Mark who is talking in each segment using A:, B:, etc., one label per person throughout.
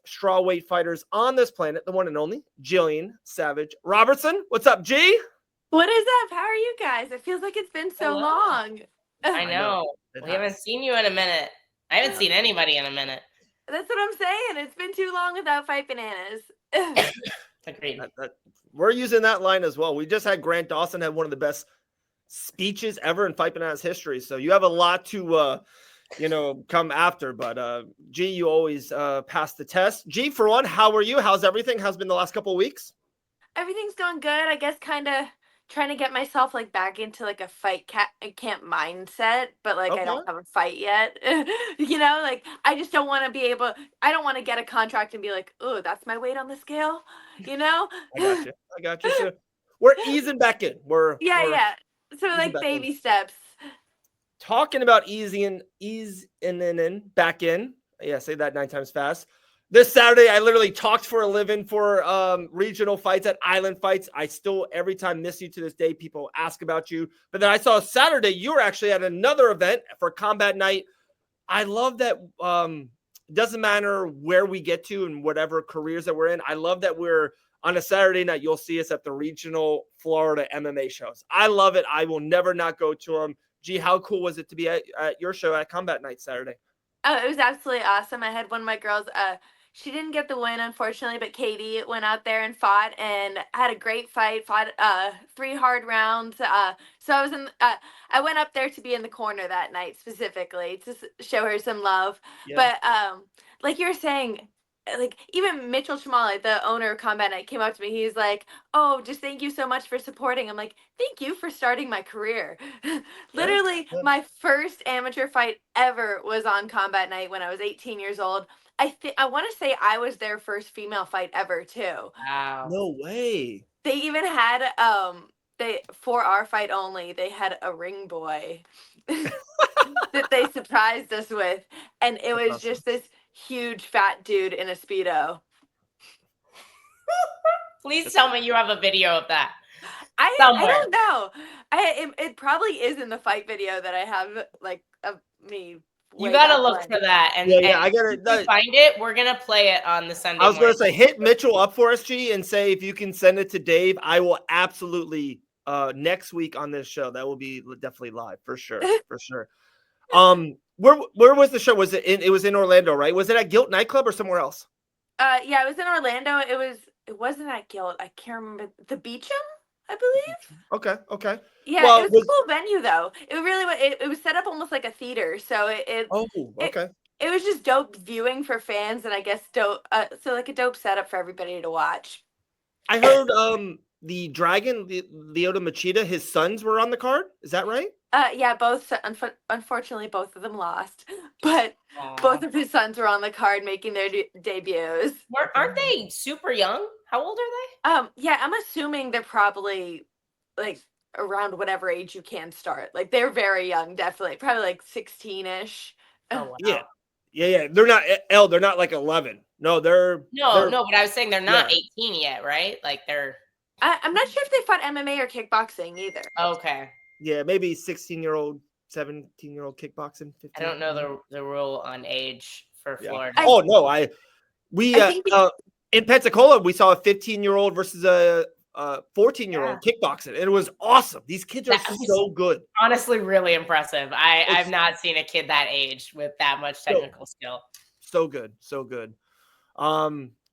A: strawweight fighters on this planet, the one and only Gillian Savage Robertson. What's up, G?
B: What is up? How are you guys? It feels like it's been so long.
C: I know. We haven't seen you in a minute. I haven't seen anybody in a minute.
B: That's what I'm saying. It's been too long without Fight Bananas.
C: Agreed.
A: We're using that line as well. We just had Grant Dawson have one of the best speeches ever in Fight Bananas history. So you have a lot to, come after. But G, you always pass the test. G, for one, how are you? How's everything? How's been the last couple of weeks?
B: Everything's going good. I guess kind of trying to get myself back into a fight camp mindset, but I don't have a fight yet. I just don't want to be able. I don't want to get a contract and be like, oh, that's my weight on the scale.
A: I got you. So we're easing back in. We're
B: So baby steps.
A: Talking about easing in back in. Yeah, say that 9 times fast. This Saturday, I literally talked for a living for regional fights at Island Fights. I still, every time, miss you to this day. People ask about you. But then I saw Saturday, you were actually at another event for Combat Night. I love that it doesn't matter where we get to and whatever careers that we're in. I love that we're on a Saturday night, you'll see us at the regional Florida MMA shows. I love it. I will never not go to them. Gee, how cool was it to be at your show at Combat Night Saturday?
B: Oh, it was absolutely awesome. I had one of my girls, she didn't get the win, unfortunately, but Katie went out there and fought and had a great fight, fought 3 hard rounds. So I went up there to be in the corner that night specifically to show her some love. Yeah. But like you were saying, even Mitchell Chamali, the owner of Combat Night, came up to me. He's like, oh, just thank you so much for supporting. I'm like, thank you for starting my career. Literally, my first amateur fight ever was on Combat Night when I was 18 years old. I want to say I was their first female fight ever too.
C: Wow.
A: No way.
B: They even had for our fight only, they had a ring boy that they surprised us with, and it was just this huge fat dude in a Speedo.
C: Please tell me you have a video of that.
B: I don't know. It probably is in the fight video that I have of me.
C: You gotta look for that, and
A: I gotta
C: if you find it. We're gonna play it on the Sunday.
A: I was gonna say, hit Mitchell up for us, G, and say if you can send it to Dave. I will absolutely next week on this show. That will be definitely live for sure, for sure. Where was the show? Was it it was in Orlando, right? Was it at Guilt nightclub or somewhere else?
B: Yeah, it was in Orlando. It wasn't at Guilt. I can't remember. The Beecham, I believe.
A: Okay.
B: Yeah, well, it was a cool venue though. It really was. It was set up almost like a theater, so it was just dope viewing for fans, and I guess dope. So a dope setup for everybody to watch.
A: I heard the Dragon, Lyoto Machida, his sons were on the card. Is that right?
B: Yeah, both. Unfortunately, both of them lost, but both of his sons were on the card making their debuts.
C: Aren't they super young? How old are
B: they? Yeah, I'm assuming they're probably around whatever age you can start. They're very young, definitely, probably 16-ish.
C: Oh wow.
A: Yeah. They're not 11. No, they're
C: no. But I was saying they're not 18 yet, right? They're.
B: I'm not sure if they fought MMA or kickboxing either.
C: Okay.
A: Yeah, maybe 16-year-old, 17-year-old kickboxing. 15.
C: I don't know the rule on age for Florida.
A: In Pensacola we saw a 15-year-old versus a 14-year-old kickboxing, and it was awesome. These kids are so good.
C: Honestly, really impressive. I've not seen a kid that age with that much technical skill.
A: So good.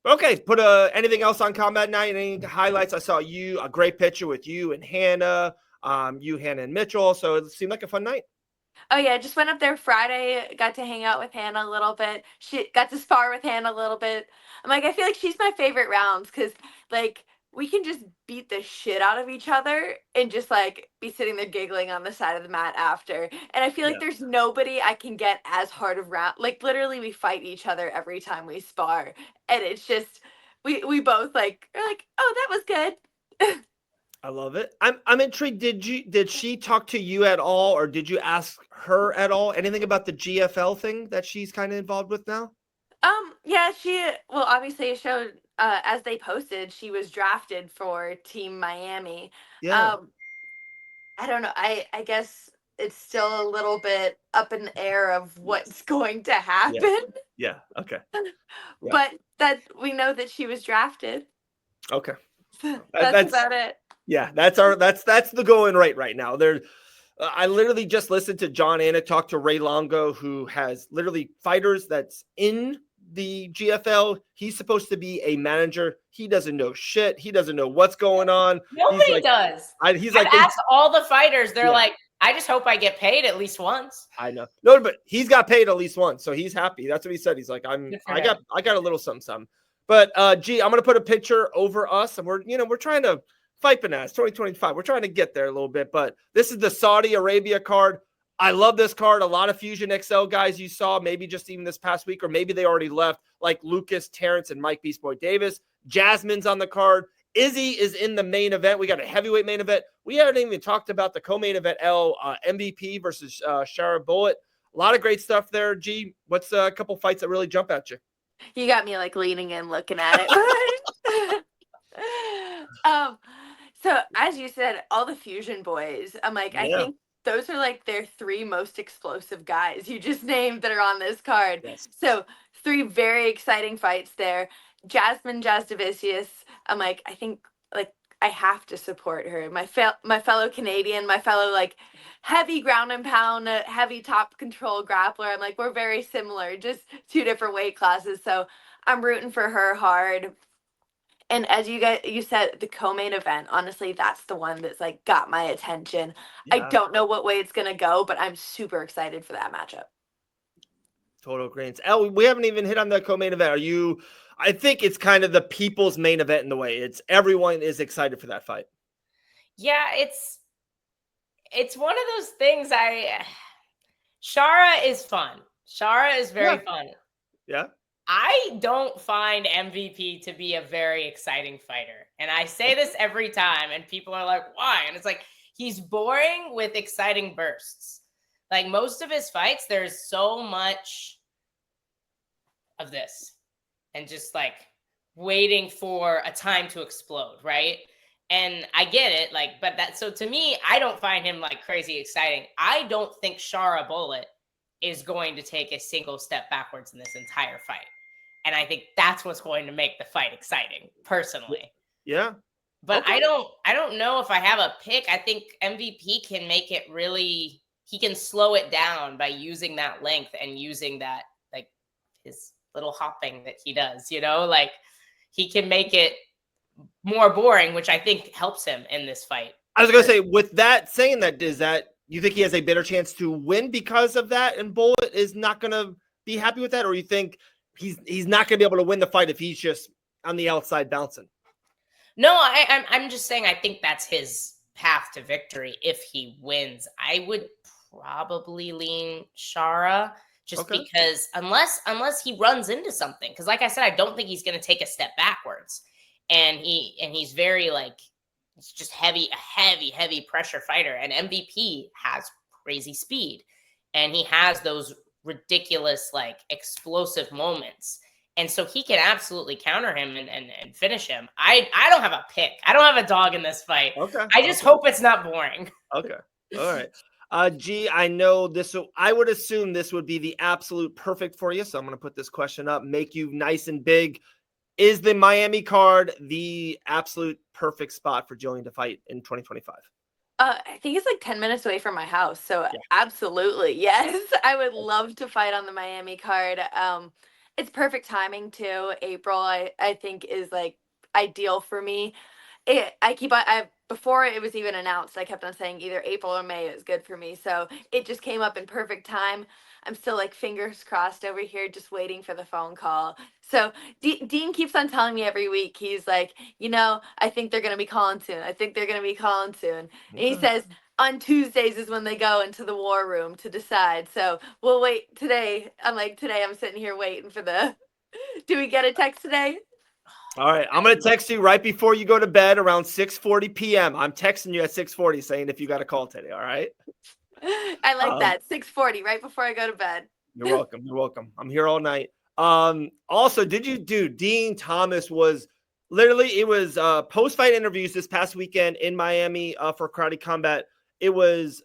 A: Okay, put anything else on Combat Night? Any highlights? I saw a great picture with you and Hannah. Hannah and Mitchell. So it seemed like a fun night.
B: Oh yeah, just went up there Friday. Got to hang out with Hannah a little bit. She got to spar with Hannah a little bit. I feel like she's my favorite rounds because we can just beat the shit out of each other and just be sitting there giggling on the side of the mat after. And I feel like there's nobody I can get as hard of round. Literally, we fight each other every time we spar, and it's just we both are oh, that was good.
A: I love it. I'm intrigued. Did she talk to you at all, or did you ask her at all anything about the GFL thing that she's kind of involved with now?
B: Yeah, obviously showed as they posted, she was drafted for Team Miami.
A: Yeah.
B: I don't know. I guess it's still a little bit up in the air of what's going to happen.
A: Yeah. Okay. Yeah.
B: But that we know that she was drafted.
A: Okay.
B: That's about it.
A: Yeah, that's the going right now. I literally just listened to John Anik talk to Ray Longo, who has literally fighters that's in the GFL. He's supposed to be a manager. He doesn't know shit. He doesn't know what's going on.
C: Nobody does.
A: I've
C: asked all the fighters. They're like, I just hope I get paid at least once.
A: I know. No, but he's got paid at least once, so he's happy. That's what he said. He's like, I got a little something. But I'm gonna put a picture over us, and we're trying to fight Bananas 2025. We're trying to get there a little bit, but this is the Saudi Arabia card. I love this card. A lot of Fusion XL guys you saw, maybe just even this past week, or maybe they already left, like Lucas, Terrence, and Mike Beast Boy Davis. Jasmine's on the card. Izzy is in the main event. We got a heavyweight main event. We haven't even talked about the co-main event, MVP versus Shara Bullet. A lot of great stuff there. G, what's a couple fights that really jump at you?
B: You got me like leaning in, looking at it. So as you said, all the Fusion boys, I'm like, I think those are like their 3 most explosive guys you just named that are on this card.
A: Yes.
B: So 3 very exciting fights there. Jasmine Jasdavicius, I'm like, I think like I have to support her. My fellow Canadian, my fellow like heavy ground and pound, heavy top control grappler. I'm like, we're very similar, just 2 different weight classes. So I'm rooting for her hard. And as you said, the co-main event, honestly, that's the one that's like got my attention. Yeah. I don't know what way it's going to go, but I'm super excited for that matchup.
A: Total greens. Elle, we haven't even hit on the co-main event. I think it's kind of the people's main event in the way. It's everyone is excited for that fight.
C: Yeah, it's one of those things. Shara is fun. Shara is very fun.
A: Yeah.
C: I don't find MVP to be a very exciting fighter. And I say this every time, and people are like, why? And it's like, he's boring with exciting bursts. Like most of his fights, there's so much of this and just like waiting for a time to explode, right? And I get it, so to me, I don't find him like crazy exciting. I don't think Shara Bullet is going to take a single step backwards in this entire fight. And I think that's what's going to make the fight exciting, personally.
A: Yeah.
C: But okay. I don't know if I have a pick. I think MVP can make it really, he can slow it down by using that length and using that, like his little hopping that he does, like he can make it more boring, which I think helps him in this fight.
A: I was going to say, with that, saying that, you think he has a better chance to win because of that, and Bullet is not going to be happy with that? Or you think he's not going to be able to win the fight if he's just on the outside bouncing?
C: No, I'm just saying I think that's his path to victory if he wins. I would probably lean Shara just because unless he runs into something. Because like I said, I don't think he's going to take a step backwards. And he's very like, it's just a heavy pressure fighter. And MVP has crazy speed. And he has those ridiculous, like explosive moments. And so he can absolutely counter him and finish him. I don't have a pick. I don't have a dog in this fight.
A: Okay.
C: I just hope it's not boring.
A: Okay. All right. G, I know this. So I would assume this would be the absolute perfect for you. So I'm going to put this question up, make you nice and big. Is the Miami card the absolute perfect spot for Gillian to fight in 2025?
B: I think it's like 10 minutes away from my house. So absolutely. Yes. I would love to fight on the Miami card. It's perfect timing too. April, I think is like ideal for me. Before it was even announced, I kept on saying either April or May is good for me. So it just came up in perfect time. I'm still like fingers crossed over here, just waiting for the phone call. So Dean keeps on telling me every week, he's like, I think they're going to be calling soon. I think they're going to be calling soon. And he says on Tuesdays is when they go into the war room to decide. So we'll wait today. I'm sitting here waiting for do we get a text today?
A: All right. I'm going to text you right before you go to bed around 6:40 p.m. I'm texting you at 6:40 saying if you got a call today. All right.
B: I like that. 6:40 right before I go to bed.
A: You're welcome. You're welcome. I'm here all night. Also, Dean Thomas was literally, it was post-fight interviews this past weekend in Miami for Karate Combat. It was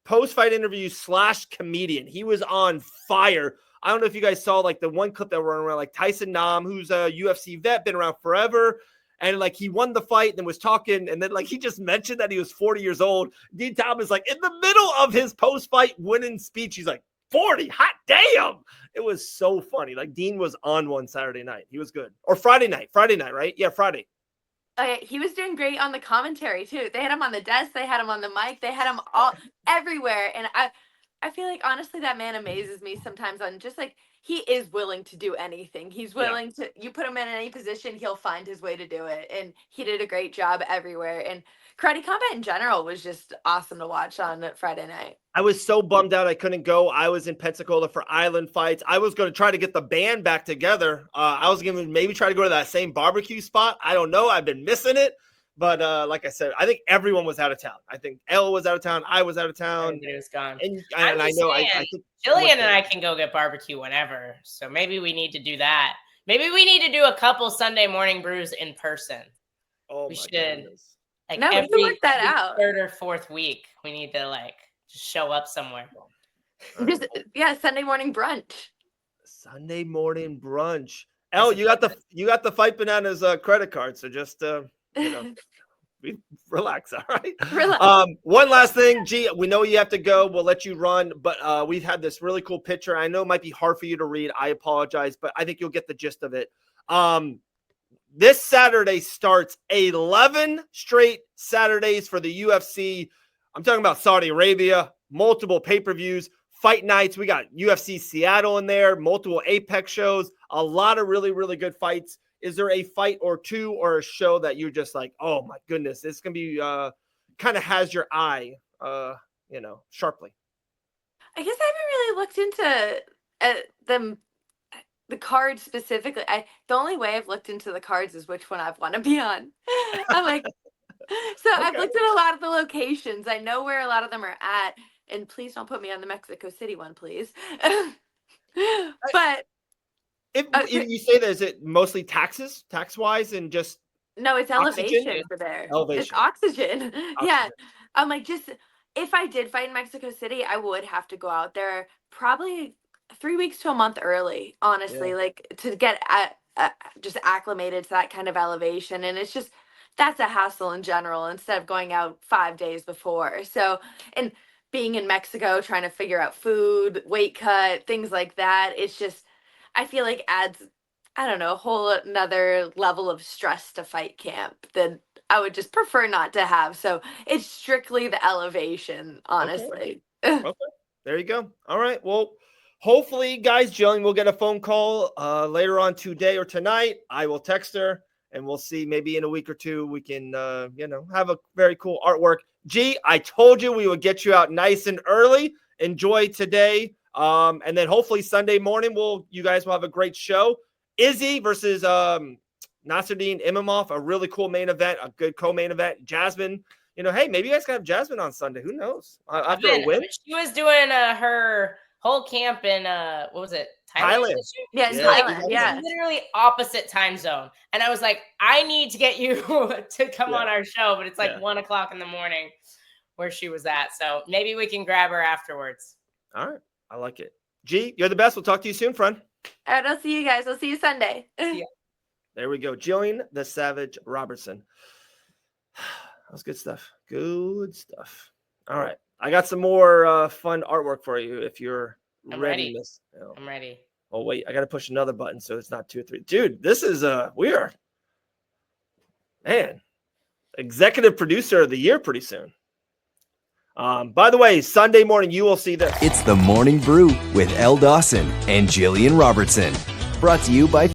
A: post-fight interview / comedian. He was on fire. I don't know if you guys saw like the one clip that were around, like Tyson Nam, who's a UFC vet, been around forever. And like he won the fight and then was talking. And then like he just mentioned that he was 40 years old. Dean Thomas, like in the middle of his post-fight winning speech, he's like, 40, hot damn. It was so funny. Like Dean was on one Saturday night. He was good. Or Friday night, right? Yeah, Friday.
B: He was doing great on the commentary too. They had him on the desk, they had him on the mic, they had him all everywhere. And I feel like honestly that man amazes me sometimes on just like he is willing to do anything. He's willing to, you put him in any position, he'll find his way to do it. And he did a great job everywhere. And karate combat in general was just awesome to watch on Friday night.
A: I was so bummed out I couldn't go. I was in Pensacola for Island Fights. I was going to try to get the band back together. I was going to maybe try to go to that same barbecue spot. I don't know. I've been missing it. But like I said, I think everyone was out of town. I think Elle was out of town. I was out of town.
C: Everybody was gone.
A: And I know. I think
C: Gillian and I can go get barbecue whenever. So maybe we need to do that. Maybe we need to do a couple Sunday morning brews in person.
A: Oh,
C: we should.
A: Goodness.
C: Like
B: no, we can work that out.
C: Third or fourth week, we need to like just show up somewhere.
B: Just, Sunday morning brunch.
A: Sunday morning brunch. Elle, you got the Fight Bananas credit card, so just relax, all right?
B: Relax.
A: One last thing, G, we know you have to go. We'll let you run, but we've had this really cool picture. I know it might be hard for you to read. I apologize, but I think you'll get the gist of it. This Saturday starts 11 straight Saturdays for the UFC. I'm talking about Saudi Arabia, multiple pay-per-views, fight nights. We got UFC Seattle in there, multiple Apex shows, a lot of really, really good fights. Is there a fight or two or a show that you're just like, oh my goodness, this is going to be kind of has your eye, sharply?
B: I guess I haven't really looked into the cards specifically. The only way I've looked into the cards is which one I want to be on. I'm like, so okay. I've looked at a lot of the locations. I know where a lot of them are at. And please don't put me on the Mexico City one, please. But
A: if you say that, is it mostly tax-wise, and just
B: no? It's elevation for there.
A: Elevation.
B: It's oxygen. Yeah. I'm like, just if I did fight in Mexico City, I would have to go out there probably 3 weeks to a month early, honestly, like to get just acclimated to that kind of elevation. And it's just, that's a hassle in general instead of going out 5 days before. So, and being in Mexico, trying to figure out food, weight cut, things like that. It's just, I feel like adds, I don't know, a whole another level of stress to fight camp that I would just prefer not to have. So it's strictly the elevation, honestly.
A: Okay. There you go. All right. Well, hopefully, guys, Jillian will get a phone call later on today or tonight. I will text her, and we'll see. Maybe in a week or two, we can, have a very cool artwork. G, I told you we would get you out nice and early. Enjoy today, and then hopefully Sunday morning, you guys will have a great show. Izzy versus Nasruddin Imamov, a really cool main event, a good co-main event. Jasmine. Hey, maybe you guys can have Jasmine on Sunday. Who knows? After a win,
C: she was doing her whole camp in what was it?
A: Thailand.
B: Yeah, in Thailand. Yeah,
C: literally opposite time zone. And I was like, I need to get you to come on our show, but it's like 1 o'clock in the morning where she was at. So maybe we can grab her afterwards.
A: All right, I like it. G, you're the best. We'll talk to you soon, friend.
B: All right, I'll see you guys. I'll see you Sunday.
C: Yeah.
A: There we go. Gillian the Savage Robertson. That was good stuff. Good stuff. All right. I got some more fun artwork for you if you're ready.
C: I'm ready.
A: Oh, wait. I got to push another button so it's not 2 or 3. Dude, this is we are, man, executive producer of the year pretty soon. By the way, Sunday morning, you will see this.
D: It's the Morning Brew with Elle Dawson and Gillian Robertson. Brought to you by